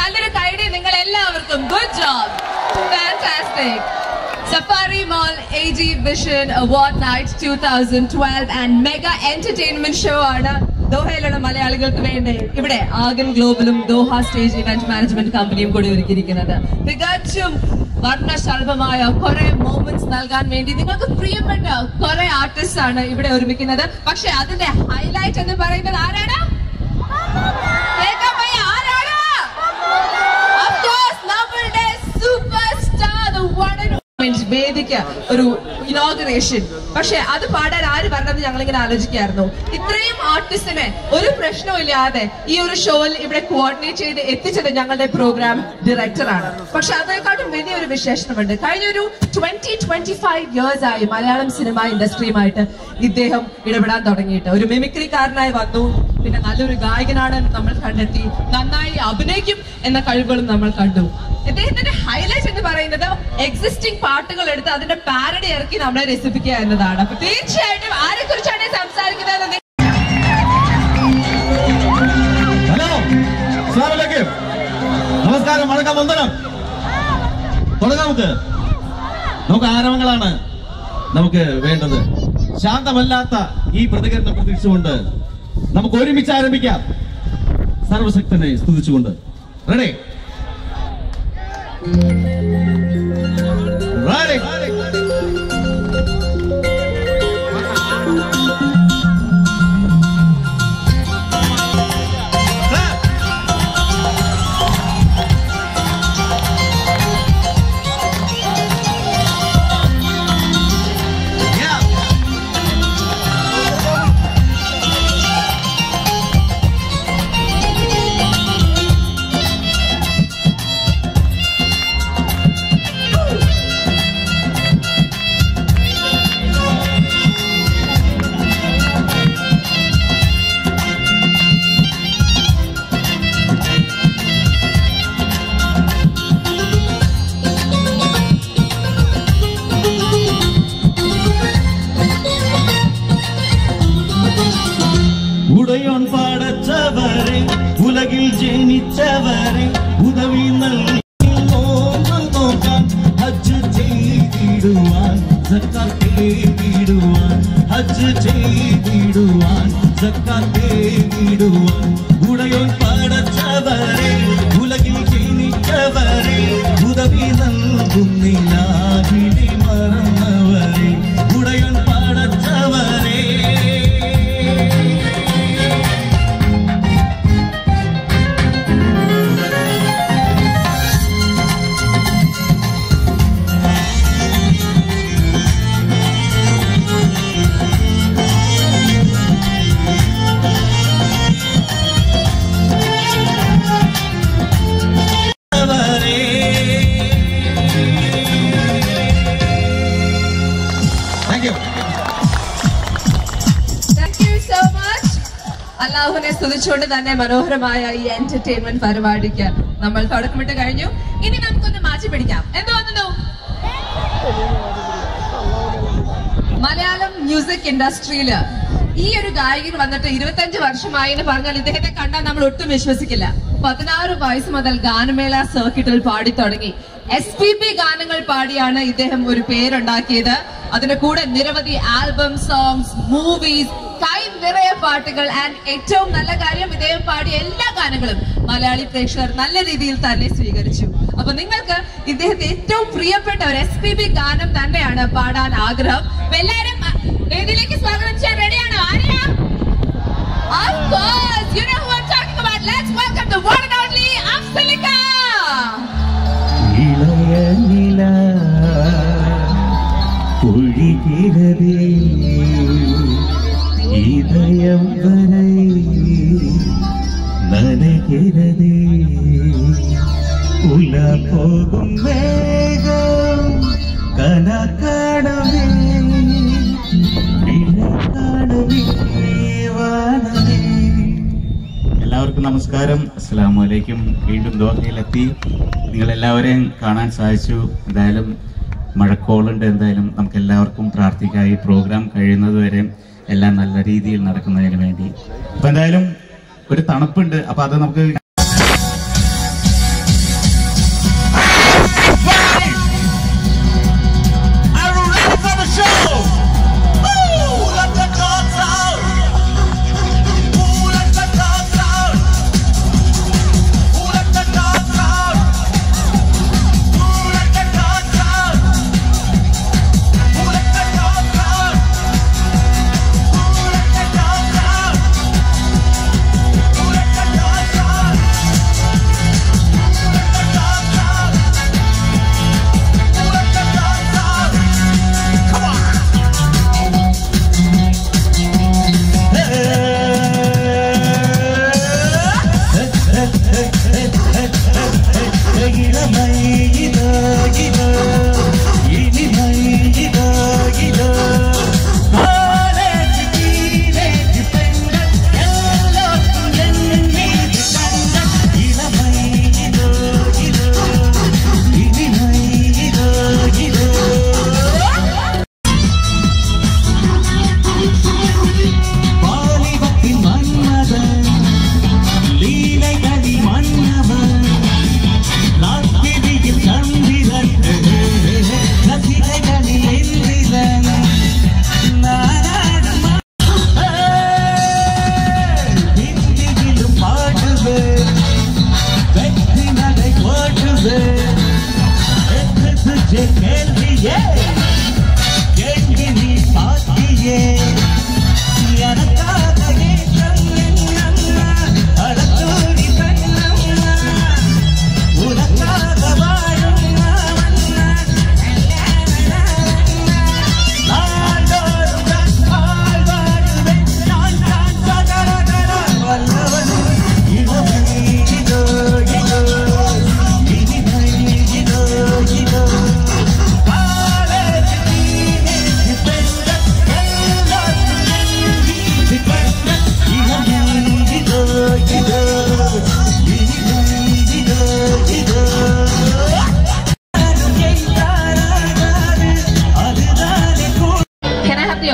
നല്ലൊരു കൈഡി നിങ്ങൾ എല്ലാവർക്കും. Good job, fantastic. Safari Mall AG Vision Award Night 2012 and Mega Entertainment Show ആണ് ദോഹയിലുള്ള മലയാളികൾക്ക് വേണ്ടി ഇവിടെ ആഗൻ ഗ്ലോബലും ദോഹ സ്റ്റേജ് ഇവന്റ് മാനേജ്മെന്റ് കമ്പനിയും കൂടി ഒരുക്കിയിരിക്കുന്നത്. തികച്ചും വർണ്ണശലഭമായ കുറെ മൊമെന്റ്സ് നൽകാൻ വേണ്ടി നിങ്ങൾക്ക് പ്രിയപ്പെട്ട കുറെ ആർട്ടിസ്റ്റ് ആണ് ഇവിടെ ഒരുമിക്കുന്നത്. പക്ഷെ അതിന്റെ ഹൈലൈറ്റ് എന്ന് പറയുന്നത് ആരാണ്? Super star, the one and വേദിക്ക് ഒരു ഇനോഗ്രേഷൻ. പക്ഷെ അത് പാടാൻ ആര് പറഞ്ഞത് ഞങ്ങളിങ്ങനെ ആലോചിക്കായിരുന്നു. ഇത്രയും ആർട്ടിസ്റ്റിനെ ഒരു പ്രശ്നമില്ലാതെ ഈ ഒരു ഷോയിൽ ഇവിടെ കോർഡിനേറ്റ് ചെയ്ത് എത്തിച്ചത് ഞങ്ങളുടെ പ്രോഗ്രാം ഡയറക്ടറാണ്. പക്ഷെ അതിനെക്കാട്ടും വലിയൊരു വിശേഷണമുണ്ട്. കഴിഞ്ഞൊരു 20-25 years ആയി മലയാളം സിനിമ ഇൻഡസ്ട്രിയുമായിട്ട് ഇദ്ദേഹം ഇടപെടാൻ തുടങ്ങിയിട്ട്. ഒരു മിമിക്രിക്കാരനായി വന്നു, പിന്നെ നല്ലൊരു ഗായകനാണെന്ന് നമ്മൾ കണ്ടെത്തി, നന്നായി അഭിനയിക്കും എന്ന കഴിവുകളും നമ്മൾ കണ്ടു. ഇദ്ദേഹത്തിന്റെ ഹൈലൈറ്റ് എന്ന് പറയുന്നത് എക്സിസ്റ്റിംഗ് പാട്ടുകൾ എടുത്ത് അതിന്റെ പാരഡി ഇറക്കി നമ്മളെ രസിപ്പിക്കുക എന്നതാണ്. അപ്പൊ തീർച്ചയായിട്ടും ആരെ കുറിച്ചാണ് സംസാരിക്കുന്നത്? ഹലോ, നമസ്കാരം, വണക്കം, വന്ദനം. തുടങ്ങാം. നമുക്ക് ആരവങ്ങളാണ് നമുക്ക് വേണ്ടത്. ശാന്തമല്ലാത്ത ഈ പ്രതികരണം പ്രതീക്ഷിച്ചുകൊണ്ട് നമുക്ക് ഒരുമിച്ച് ആരംഭിക്കാം. സർവശക്തനെ സ്തുതിച്ചുകൊണ്ട്. റെഡി? ഉടയോൻ പാടച്ചവരെ, ഉലകിൽ ജനിച്ചവരെ, ഉദവി നൽകി നോക്കാൻ, ഹജ്ജ് ചെയ്തിടുവാൻ, സക്കാത്ത് തേടിടുവാൻ, ഹജ്ജ് ചെയ്തിടുവാൻ, സക്കാത്ത് തേടിടുവാൻ. ഉടയോൻ പാടച്ചവരെ, ഉലകിൽ ജനിച്ചവരെ, ഉദവി നൽകുന്നില്ല വിളി മറന്നവരെ. ഉടയോൻ പാടച്ചവരെ, അല്ലാഹുവിനെ സ്തുതിച്ചുകൊണ്ട് തന്നെ മനോഹരമായ ഈ എന്റർടൈൻമെന്റ് പരിപാടിക്ക് നമ്മൾ തുടക്കമിട്ട് കഴിഞ്ഞു. ഇനി നമുക്കൊന്ന് മാറ്റി പിടിക്കാം. എന്ത് തോന്നുന്നു? മലയാളം മ്യൂസിക് ഇൻഡസ്ട്രിയില് ഈ ഒരു ഗായകൻ വന്നിട്ട് 25 വർഷമായി എന്ന് പറഞ്ഞാൽ ഇദ്ദേഹത്തെ കണ്ടാൽ നമ്മൾ ഒട്ടും വിശ്വസിക്കില്ല. 16 വയസ്സ് മുതൽ ഗാനമേള സർക്യൂട്ടിൽ പാടി തുടങ്ങി. SPB ഗാനങ്ങൾ പാടിയാണ് ഇദ്ദേഹം ഒരു പേരുണ്ടാക്കിയത്. അതിന്റെ കൂടെ നിരവധി ആൽബം, സോങ്സ്, മൂവീസ്, കൈ നിറയെ പാട്ടുകൾ. ആൻഡ് ഏറ്റവും നല്ല കാര്യം, ഇദ്ദേഹം പാടിയ എല്ലാ ഗാനങ്ങളും മലയാളി പ്രേക്ഷകർ നല്ല രീതിയിൽ തന്നെ സ്വീകരിച്ചു. അപ്പൊ നിങ്ങൾക്ക് ഇദ്ദേഹത്തെ ഏറ്റവും പ്രിയപ്പെട്ട ഒരു SPB ഗാനം തന്നെയാണ് പാടാൻ ആഗ്രഹം. എല്ലാവരും വേദിയിലേക്ക് സ്വാഗതം ചെയ്യാൻ റെഡിയാണോ? ആരെയാ? Of course, you know who I'm talking about. Let's welcome the one and only Afsalika. ഇളയനില ഒഴുകിരതേ இதயம் வரை நனைகிறதே உல போகும் வேகம் கனக்கானவே காணவே வானவே. എല്ലാവർക്കും നമസ്കാരം, അസ്സലാമു അലൈക്കും. വീണ്ടും ദോഹയിലെത്തി നിങ്ങളെല്ലാവരെയും കാണാൻ സാധിച്ചു. എന്തായാലും മഴക്കോളുണ്ട്. എന്തായാലും നമുക്ക് എല്ലാവർക്കും പ്രാർത്ഥിക്കാം ഈ പ്രോഗ്രാം കഴിയുന്നത് വരെ എല്ലാം നല്ല രീതിയിൽ നടക്കുന്നതിന് വേണ്ടി. അപ്പൊ എന്തായാലും ഒരു തണുപ്പുണ്ട്. അപ്പൊ അത് നമുക്ക്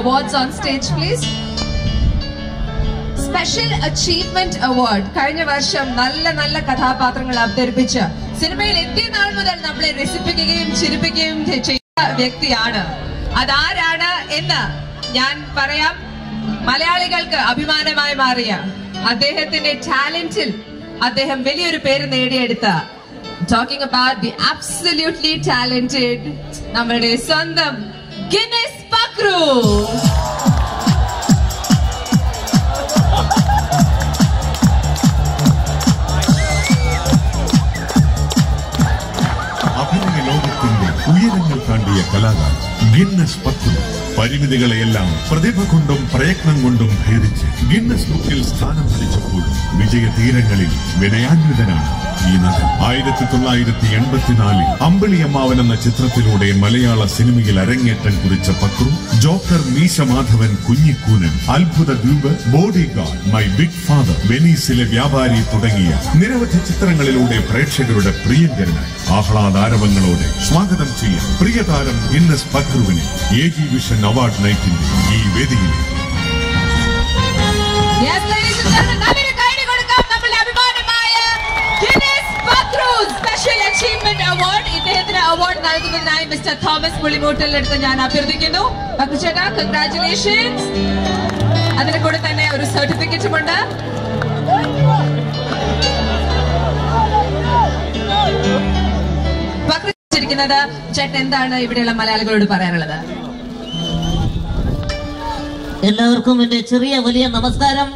awards on stage, please. Special Achievement Award. കഴിഞ്ഞ വർഷം നല്ല കഥാപാത്രങ്ങൾ അവതരിപ്പിച്ച് സിനിമയിൽ എത്തിയ നാൾ മുതൽ നമ്മളെ രസിപ്പിക്കുകയും ചിരിപ്പിക്കുകയും ചെയ്ത വ്യക്തിയാണ്. അതാരാണ് എന്ന് ഞാൻ പറയാം. മലയാളികൾക്ക് അഭിമാനമായി മാറിയ അദ്ദേഹത്തിന്റെ ടാലന്റിൽ അദ്ദേഹം വലിയൊരു പേര് നേടിയെടുത്ത, talking about the absolutely talented നമ്മുടെ സ്വന്തം ഗിന്നസ് പക്രു. അഭിനയ ലോകത്തിന്റെ ഉയരങ്ങൾ താണ്ടിയ കലാകാരൻ ഗിന്നസ് പക്രു. പരിമിതികളെയെല്ലാം പ്രതിഭ കൊണ്ടും പ്രയത്നം കൊണ്ടും ഭേദിച്ച് ഗിന്നസ് ബുക്കിൽ സ്ഥാനം പിടിച്ചപ്പോഴും വിജയതീരങ്ങളിൽ വിനയാന്വിതനാണ് ഈ നടൻ. 1984 അമ്പിളിയമ്മാവൻ എന്ന ചിത്രത്തിലൂടെ മലയാള സിനിമയിൽ അരങ്ങേറ്റം കുറിച്ച പക്രു, ജോക്കർ, മീശ Madhavan, Kunjikoonan, Athbhutha Dweep, bodyguard, my big father, വെനീസിലെ വ്യാപാരി തുടങ്ങിയ നിരവധി ചിത്രങ്ങളിലൂടെ പ്രേക്ഷകരുടെ പ്രിയങ്കരനായി ആഹ്ലാദാരവങ്ങളോടെ സ്വാഗതം ചെയ്യാൻ പ്രിയതാരം ഗിന്നസ് പക്രുവിനെ AG വിഷൻ അവാർഡ് നൈറ്റിന്റെ ഈ വേദിയിൽ സ്പെഷ്യൽ അച്ചീവ്മെന്റ് അവാർഡ് ഇദ്ദേഹത്തിന് അവാർഡ് നൽകുന്നതിനായി മിസ്റ്റർ തോമസ് പുളിമൂട്ടിൽ അടുത്ത് ഞാൻ അഭ്യർത്ഥിക്കുന്നു. പക്രു ചേട്ടാ, കൺഗ്രാറ്റുലേഷൻസ്. അതിന് കൂടെ തന്നെ ഒരു സർട്ടിഫിക്കറ്റും ഉണ്ട്. പക്രു ചേട്ടൻ എന്താണ് ഇവിടെയുള്ള മലയാളികളോട് പറയാനുള്ളത്? എല്ലാവർക്കും എന്റെ ചെറിയ വലിയ നമസ്കാരം.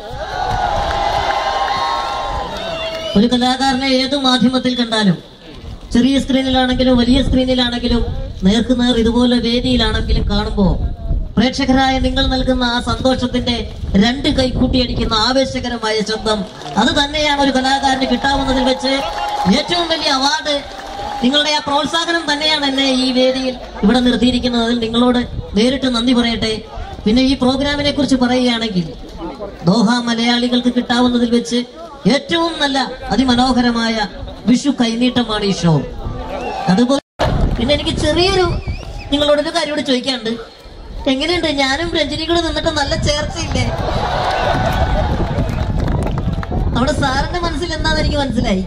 ഒരു കലാകാരനെ ഏതു മാധ്യമത്തിൽ കണ്ടാലും, ചെറിയ സ്ക്രീനിലാണെങ്കിലും വലിയ സ്ക്രീനിലാണെങ്കിലും നേർക്കുനേർ ഇതുപോലെ വേദിയിലാണെങ്കിലും കാണുമ്പോൾ പ്രേക്ഷകരായ നിങ്ങൾ നൽകുന്ന ആ സന്തോഷത്തിന്റെ രണ്ട് കൈക്കൂട്ടിയടിക്കുന്ന ആവേശകരമായ ശബ്ദം, അത് തന്നെയാണ് ഒരു കലാകാരന് കിട്ടാവുന്നതിൽ വെച്ച് ഏറ്റവും വലിയ അവാർഡ്. നിങ്ങളുടെ ആ പ്രോത്സാഹനം തന്നെയാണ് എന്നെ ഈ വേദിയിൽ ഇവിടെ നിർത്തിയിരിക്കുന്നത്. അതിൽ നിങ്ങളോട് നേരിട്ട് നന്ദി പറയട്ടെ. പിന്നെ ഈ പ്രോഗ്രാമിനെ കുറിച്ച് പറയുകയാണെങ്കിൽ, ദോഹ മലയാളികൾക്ക് കിട്ടാവുന്നതിൽ വെച്ച് ഏറ്റവും നല്ല അതിമനോഹരമായ വിഷു കൈനീട്ടമാണ് ഈ ഷോ. അതുപോലെ പിന്നെ എനിക്ക് ചെറിയൊരു നിങ്ങളോടൊരു കാര്യം ചോദിക്കാനുണ്ട്. എങ്ങനെയുണ്ട്? ഞാനും രഞ്ജിനികളും നിന്നിട്ട് നല്ല ചേർച്ചയില്ലേ? അവിടെ സാറിന്റെ മനസ്സിൽ എന്താന്ന് എനിക്ക് മനസ്സിലായി.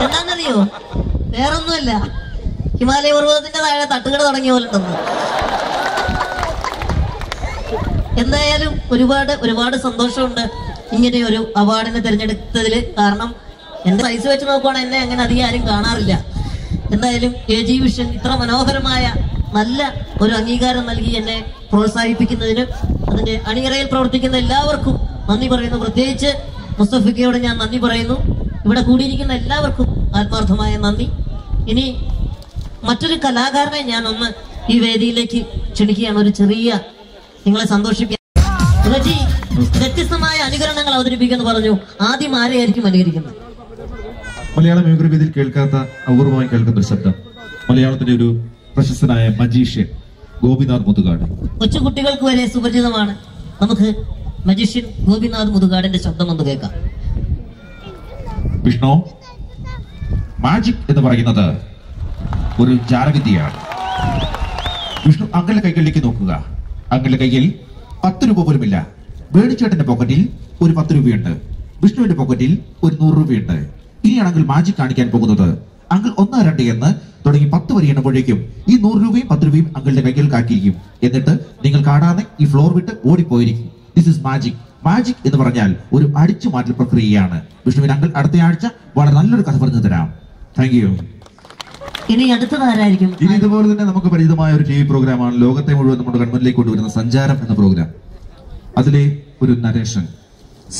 എന്താണെന്നറിയോ? വേറൊന്നുമല്ല, ഹിമാലയ പർവ്വതത്തിന്റെ താഴെ തട്ടുകട തുടങ്ങിയ പോലെ ഉണ്ടെന്ന്. എന്തായാലും ഒരുപാട് സന്തോഷമുണ്ട് ഇങ്ങനെ ഒരു അവാർഡിനെ തിരഞ്ഞെടുത്തതില്. കാരണം എന്റെ സൈസ് വെച്ച് നോക്കുവാണെങ്കിൽ എന്നെ അങ്ങനെ അധികം ആരും കാണാറില്ല. എന്തായാലും AG വിഷൻ ഇത്ര മനോഹരമായ നല്ല ഒരു അംഗീകാരം നൽകി എന്നെ പ്രോത്സാഹിപ്പിക്കുന്നതിന് അതിന്റെ അണിയറയിൽ പ്രവർത്തിക്കുന്ന എല്ലാവർക്കും നന്ദി പറയുന്നു. പ്രത്യേകിച്ച് മുസ്തഫയ്ക്കയോട് ഞാൻ നന്ദി പറയുന്നു. ഇവിടെ കൂടിയിരിക്കുന്ന എല്ലാവർക്കും ആത്മാർത്ഥമായ നന്ദി. ഇനി മറ്റൊരു കലാകാരനെ ഞാൻ ഒന്ന് ഈ വേദിയിലേക്ക് ക്ഷണിക്കുകയാണ്. ഒരു ചെറിയ നിങ്ങളെ സന്തോഷിപ്പിക്കാൻ വ്യത്യസ്തമായ അനുകരണങ്ങൾ അവതരിപ്പിക്കുമെന്ന് പറഞ്ഞു. ആദ്യം ആരെയായിരിക്കും അനുകരിക്കുന്നത്? മലയാള മ്യൂസിക് വേദിയിൽ കേൾക്കാത്ത, അപൂർവമായി കേൾക്കുന്ന ഒരു ശബ്ദം, മലയാളത്തിന്റെ ഒരു പ്രശസ്തനായ മജീഷ്യൻ ഗോപിനാഥ് മുതുകാട്. കൊച്ചുകുട്ടികൾക്ക് വരെ സുപരിചിതമാണ്. നമുക്ക് മജീഷ്യൻ ഗോപിനാഥ് മുതുകാടിന്റെ ശബ്ദം ഒന്ന് കേൾക്കാം. വിഷ്ണു, മാജിക് എന്ന് പറയുന്നത് ഒരു ജാലവിദ്യയാണ്. വിഷ്ണു അങ്ങളുടെ കൈകളിലേക്ക് നോക്കുക. അങ്ങളുടെ കയ്യിൽ 10 രൂപ പോലുമില്ല. വേണിച്ചേട്ടന്റെ പോക്കറ്റിൽ ഒരു 10 രൂപയുണ്ട്. വിഷ്ണുവിന്റെ പോക്കറ്റിൽ ഒരു 100 രൂപയുണ്ട്. ഇനിയാണെങ്കിൽ മാജിക് കാണിക്കാൻ പോകുന്നത്. അങ്കിൾ 1, 2 എന്ന് തുടങ്ങി 10 വരെ എണ്ണുമ്പോഴേക്കും ഈ 100 രൂപയും 10 രൂപയും അങ്കിളുടെ കൈകൾ കാക്കിയിരിക്കും. എന്നിട്ട് നിങ്ങൾ കാണാതെ ഈ ഫ്ലോർ വിട്ട് ഓടിപ്പോയിരിക്കും. This is magic. മാജിക് എന്ന് പറഞ്ഞാൽ ഒരു അടിച്ചു മാറ്റൽ പ്രക്രിയയാണ്. വിഷ്ണുവിന് അങ്കിൾ അടുത്ത ആഴ്ച വളരെ നല്ലൊരു കഥ പറഞ്ഞു തരാം. Thank you. ഇനി അടുത്തതാരായിരിക്കും? ഇനി ഇതുപോലെ തന്നെ നമുക്ക് പരിചിതമായ ഒരു TV പ്രോഗ്രാമാണ് ലോകത്തെ മുഴുവൻ നമ്മുടെ ഗവൺമെന്റിലേക്ക് കൊണ്ടുവരുന്ന സഞ്ചാരം എന്ന പ്രോഗ്രാം. അതിലെ ഒരു നരേഷൻ,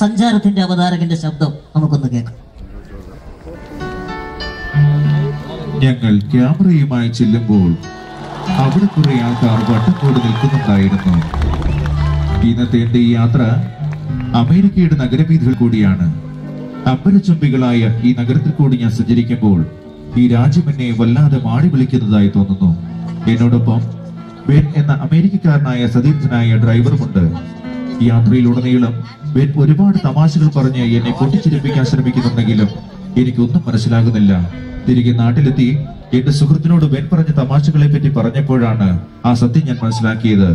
സഞ്ചാരത്തിന്റെ അവതാരകന്റെ ശബ്ദം നമുക്കൊന്ന് കേൾക്കാം. ഞങ്ങൾ ക്യാമറയുമായി ചെല്ലുമ്പോൾ അവിടെ കുറെ ആൾക്കാർ വട്ടത്തോട് നിൽക്കുന്നുണ്ടായിരുന്നു. ഇന്നത്തെ എന്റെ ഈ യാത്ര അമേരിക്കയുടെ നഗരവീഥികൾ കൂടിയാണ്. അമ്പരച്ചുംബികളായ ഈ നഗരത്തിൽ കൂടി ഞാൻ സഞ്ചരിക്കുമ്പോൾ ഈ രാജ്യം എന്നെ വല്ലാതെ മാടി വിളിക്കുന്നതായി തോന്നുന്നു. എന്നോടൊപ്പം ബെൻ എന്ന അമേരിക്കക്കാരനായ സതീർത്ഥനായ ഡ്രൈവറുമുണ്ട്. യാത്രയിലുടനീളം ബെൻ ഒരുപാട് തമാശകൾ പറഞ്ഞ് എന്നെ പൊട്ടിച്ചിരിപ്പിക്കാൻ ശ്രമിക്കുന്നുണ്ടെങ്കിലും എനിക്കൊന്നും മനസ്സിലാകുന്നില്ല. തിരികെ നാട്ടിലെത്തി എന്റെ സുഹൃത്തിനോട് ബെൻ പറഞ്ഞ തമാശകളെ പറ്റി പറഞ്ഞപ്പോഴാണ് ആ സത്യം ഞാൻ മനസ്സിലാക്കിയത്.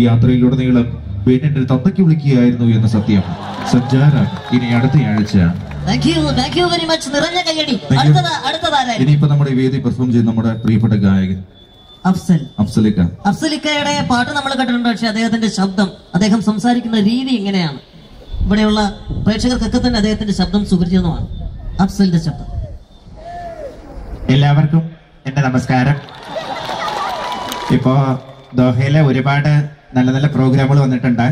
യാത്രയിലുടനീളം ബെൻ എന്റെ തന്തയ്ക്ക് വിളിക്കുകയായിരുന്നു എന്ന സത്യം. സഞ്ചാര ഇനി അടുത്തയാഴ്ച. Thank you very much. നിറഞ്ഞ കയ്യടി. ഇനിയിപ്പോ നമ്മുടെ വേദി പെർഫോം ചെയ്ത് നമ്മുടെ പ്രിയപ്പെട്ട ഗായകൻ അഫ്സലിക്കയുടെ പാട്ട് നമ്മൾ കേട്ടിട്ടുണ്ട്. പക്ഷെ അദ്ദേഹത്തിന്റെ ശബ്ദം, അദ്ദേഹം സംസാരിക്കുന്ന രീതി ഇങ്ങനെയാണ്. ഇവിടെയുള്ള പ്രേക്ഷകർക്കൊക്കെ തന്നെ അദ്ദേഹത്തിന്റെ ശബ്ദം സുപരിചിതമാണ്. അഫ്സലിന്റെ ശബ്ദം. എല്ലാവർക്കും എന്റെ നമസ്കാരം. ഇപ്പോ ദോഹയിലെ ഒരുപാട് നല്ല നല്ല പ്രോഗ്രാമുകൾ വന്നിട്ടുണ്ട്.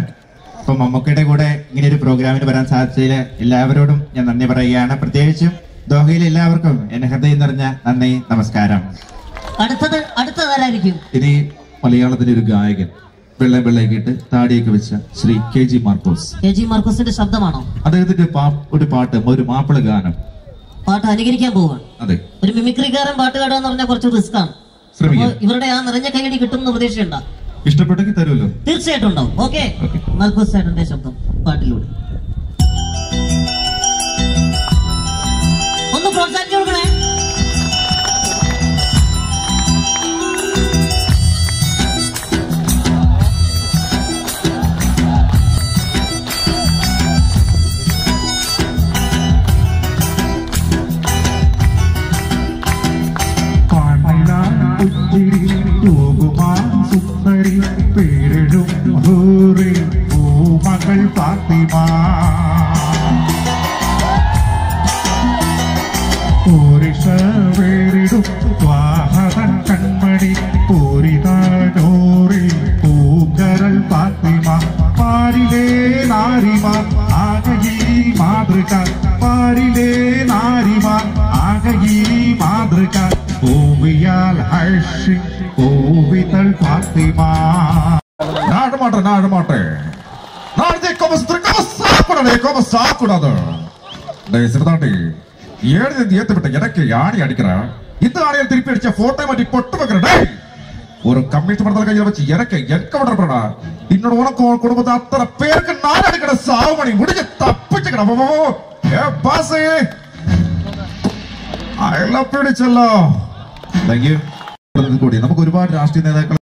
അപ്പൊ മമ്മൂക്കയുടെ കൂടെ ഇങ്ങനെ ഒരു പ്രോഗ്രാമിന് വരാൻ സാധിച്ചതിൽ എല്ലാവരോടും ഞാൻ നന്ദി പറയുകയാണ്. പ്രത്യേകിച്ചും ദോഹയിലെ എല്ലാവർക്കും എന്റെ ഹൃദയം നിറഞ്ഞ നന്ദി, നമസ്കാരം. അടുത്തതാരായിരിക്കും? ഇനി മലയാളത്തിലെ ഒരു ഗായകൻ, വെള്ളയൊക്കെ താടിയൊക്കെ വെച്ച ശ്രീ KG മാർക്കോസിന്റെ ശബ്ദമാണോ? അദ്ദേഹത്തിന്റെ ഒരു പാട്ട്, ഒരു മാപ്പിള ഗാനം പാട്ട് അനുകരിക്കാൻ പോവാണ്. അതെ, ഒരു മിമിക്രിക്കാരൻ പാട്ടുകാരൻ എന്ന് പറഞ്ഞാൽ കുറച്ച് റിസ്ക് ആണ്. ഇവരുടെ ആ നിറഞ്ഞ കൈയടി കിട്ടുന്ന പ്രതീക്ഷയുണ്ടോ? ഇഷ്ടപ്പെട്ടെങ്കിൽ തരുമല്ലോ. തീർച്ചയായിട്ടും ഉണ്ടാവും. ഓക്കെ, മാർക്കോസ് ചേട്ടന്റെ ശബ്ദം പാട്ടിലൂടെ ഒന്ന് പ്രോത്സാഹിച്ചു കൊടുക്കണേ. കൺമണി പൂരിതോറി പൂങ്കരൽ പാത്തിമ പാരിലേ നാരിമാർ ആകയി മാതൃക പാരിലേ നാരിമാർ ആകയി മാതൃക പൂവിയാൽ ഹർഷി പൂവിതൾ പാത്തിമ. நாடுமாட்டே நாடுதே சாப்பிடாது சிறுதாண்டி ஏழு ஏத்துவிட்ட எனக்கு யானை அடிக்கிற இந்த ஆணையில் திருப்பி அடிச்ச போட்டோ மாட்டி பொட்டு வைக்கிறே. ஒரு கம்யூனிஸ்ட் படத்துல கையில வச்சு எனக்கு எக்க விடுறா. இன்னொரு உனக்கு குடும்பத்தை அத்தனை பேருக்கு நான் அடிக்கிற சாவுமணி முடிஞ்ச தப்பிச்சுக்கிறேன். Basu I love you. Thank you. നമുക്ക് ഒരുപാട് രാഷ്ട്രീയ നേതാക്കൾ